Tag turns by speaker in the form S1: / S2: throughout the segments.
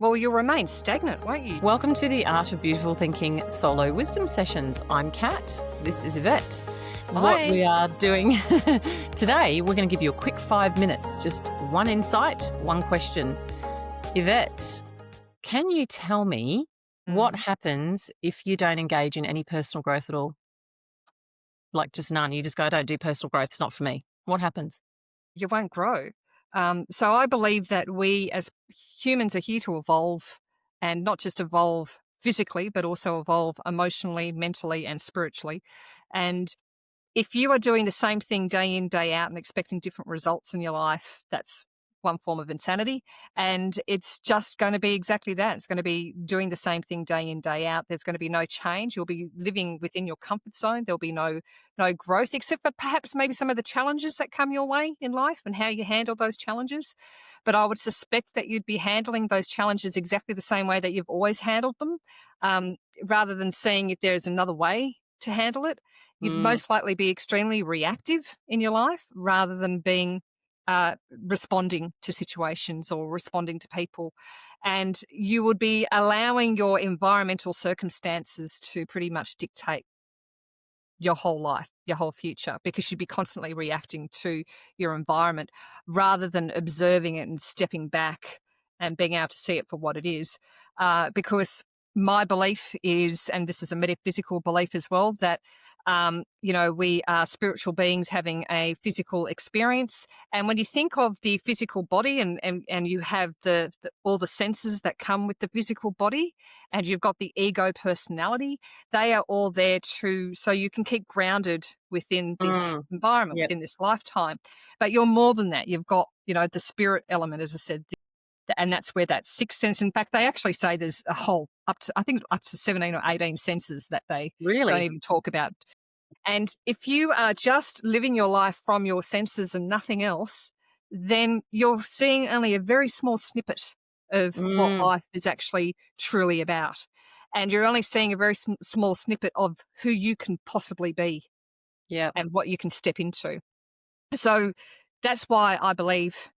S1: Well, you'll remain stagnant, won't you?
S2: Welcome to the Art of Beautiful Thinking Solo Wisdom Sessions. I'm Kat. This is Yvette. What
S1: Hi.
S2: we are doing today, we're going to give you a quick 5 minutes, just one insight, one question. Yvette, can you tell me what
S1: Mm.
S2: happens if you don't engage in any personal growth at all? Like just none. You just go, I don't do personal growth. It's not for me. What happens?
S1: You won't grow. So I believe that we as humans are here to evolve and not just evolve physically, but also evolve emotionally, mentally, and spiritually. And if you are doing the same thing day in, day out and expecting different results in your life, that's one form of insanity. And it's just going to be exactly that. It's going to be doing the same thing day in, day out. There's going to be no change. You'll be living within your comfort zone. There'll be no growth, except for perhaps maybe some of the challenges that come your way in life and how you handle those challenges. But I would suspect that you'd be handling those challenges exactly the same way that you've always handled them, um, rather than seeing if there's another way to handle it. You'd
S2: Mm,
S1: most likely be extremely reactive in your life rather than being responding to situations or responding to people. And you would be allowing your environmental circumstances to pretty much dictate your whole life, your whole future, because you'd be constantly reacting to your environment rather than observing it and stepping back and being able to see it for what it is. Because my belief is, and this is a metaphysical belief as well, that we are spiritual beings having a physical experience. And when you think of the physical body and you have all the senses that come with the physical body, and you've got the ego personality, they are all there so you can keep grounded within this
S2: mm,
S1: environment,
S2: yep.
S1: within this lifetime. But you're more than that. You've got, the spirit element, as I said, and that's where that sixth sense. In fact, they actually say there's a whole up to 17 or 18 senses that they don't
S2: Really?
S1: even talk about. And if you are just living your life from your senses and nothing else, then you're seeing only a very small snippet of what
S2: Mm,
S1: life is actually truly about. And you're only seeing a very small snippet of who you can possibly be
S2: yep.
S1: and what you can step into. So that's why I believe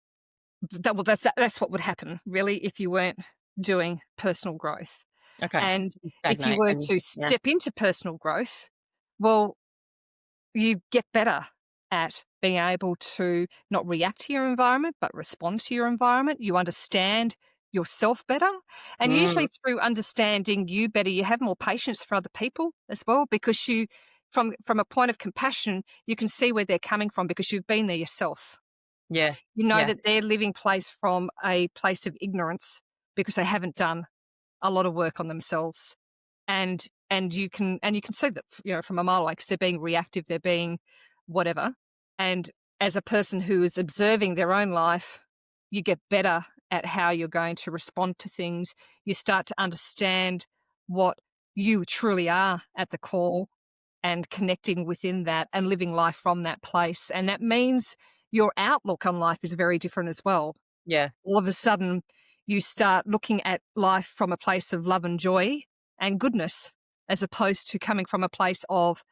S1: that's what would happen really if you weren't doing personal growth.
S2: Okay.
S1: And if you
S2: Stagnate
S1: were
S2: and
S1: to
S2: yeah.
S1: step into personal growth, well, you get better at being able to not react to your environment, but respond to your environment. You understand yourself better. And
S2: Mm,
S1: usually through understanding you better, you have more patience for other people as well, because from a point of compassion, you can see where they're coming from because you've been there yourself.
S2: yeah.
S1: You know
S2: Yeah.
S1: that they're living place from a place of ignorance because they haven't done a lot of work on themselves. And you can see that, from a mile away, 'cause they're being reactive, they're being whatever. And as a person who is observing their own life, you get better at how you're going to respond to things. You start to understand what you truly are at the core and connecting within that and living life from that place. And that means your outlook on life is very different as well.
S2: Yeah.
S1: All of a sudden, you start looking at life from a place of love and joy and goodness, as opposed to coming from a place of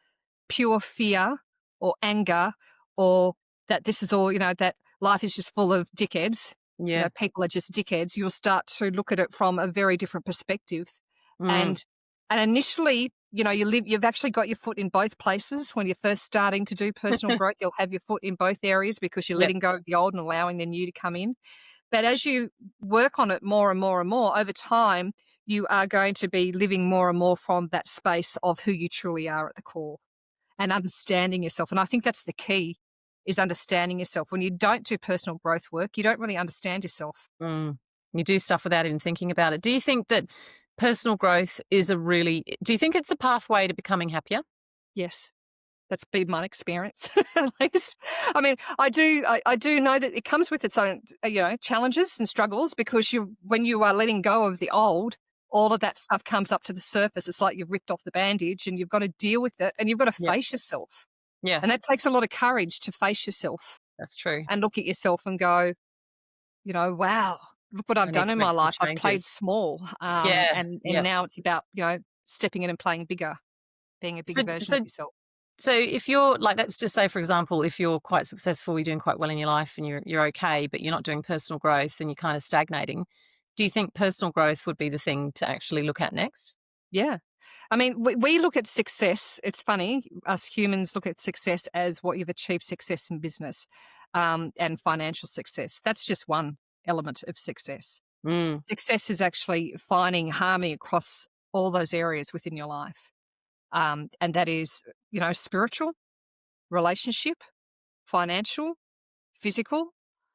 S1: pure fear or anger, or that this is all, that life is just full of dickheads.
S2: Yeah.
S1: People are just dickheads. You'll start to look at it from a very different perspective.
S2: Mm,
S1: And initially, you've actually got your foot in both places. When you're first starting to do personal growth, you'll have your foot in both areas because you're
S2: yep.
S1: letting go of the old and allowing the new to come in. But as you work on it more and more and more over time, you are going to be living more and more from that space of who you truly are at the core and understanding yourself. And I think that's the key, is understanding yourself. When you don't do personal growth work, you don't really understand yourself.
S2: Mm. You do stuff without even thinking about it. Do you think that personal growth is do you think it's a pathway to becoming happier?
S1: Yes. That's been my experience, at least. I mean, I do know that it comes with its own, challenges and struggles, because when you are letting go of the old, all of that stuff comes up to the surface. It's like you've ripped off the bandage and you've got to deal with it and you've got to
S2: Yeah.
S1: face yourself.
S2: Yeah,
S1: And that takes a lot of courage to face yourself
S2: that's true.
S1: and look at yourself and go, wow, look what
S2: I
S1: I've
S2: need
S1: done
S2: to
S1: in my
S2: make some
S1: life. I've played
S2: changes.
S1: small.
S2: Yeah.
S1: And
S2: Yep.
S1: now it's about, stepping in and playing bigger, being a
S2: So
S1: bigger version of
S2: so
S1: yourself.
S2: so if you're like, let's just say, for example, if you're quite successful, you're doing quite well in your life and you're okay, but you're not doing personal growth and you're kind of stagnating, Do you think personal growth would be the thing to actually look at next?
S1: Yeah. I mean, we look at success. It's funny, us humans look at success as what you've achieved success in business and financial success. That's just one element of success.
S2: Mm,
S1: Success is actually finding harmony across all those areas within your life. And that is, spiritual, relationship, financial, physical,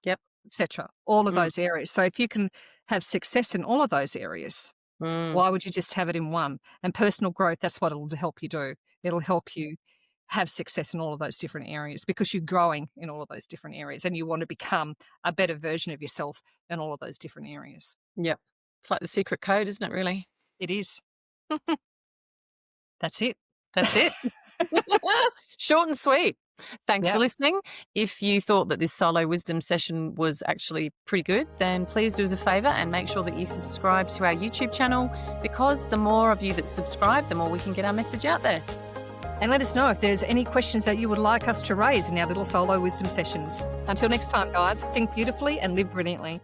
S2: yep.
S1: etc. All of
S2: Mm,
S1: those areas. So if you can have success in all of those areas,
S2: mm,
S1: why would you just have it in one? And personal growth, that's what it'll help you do. It'll help you have success in all of those different areas because you're growing in all of those different areas and you want to become a better version of yourself in all of those different areas.
S2: yep. It's like the secret code, isn't it, really?
S1: It is. That's it.
S2: That's it. Short and sweet. Thanks for
S1: Yeah.
S2: listening. If you thought that this solo wisdom session was actually pretty good, then please do us a favour and make sure that you subscribe to our YouTube channel, because the more of you that subscribe, the more we can get our message out there.
S1: And let us know if there's any questions that you would like us to raise in our little solo wisdom sessions. Until next time, guys, think beautifully and live brilliantly.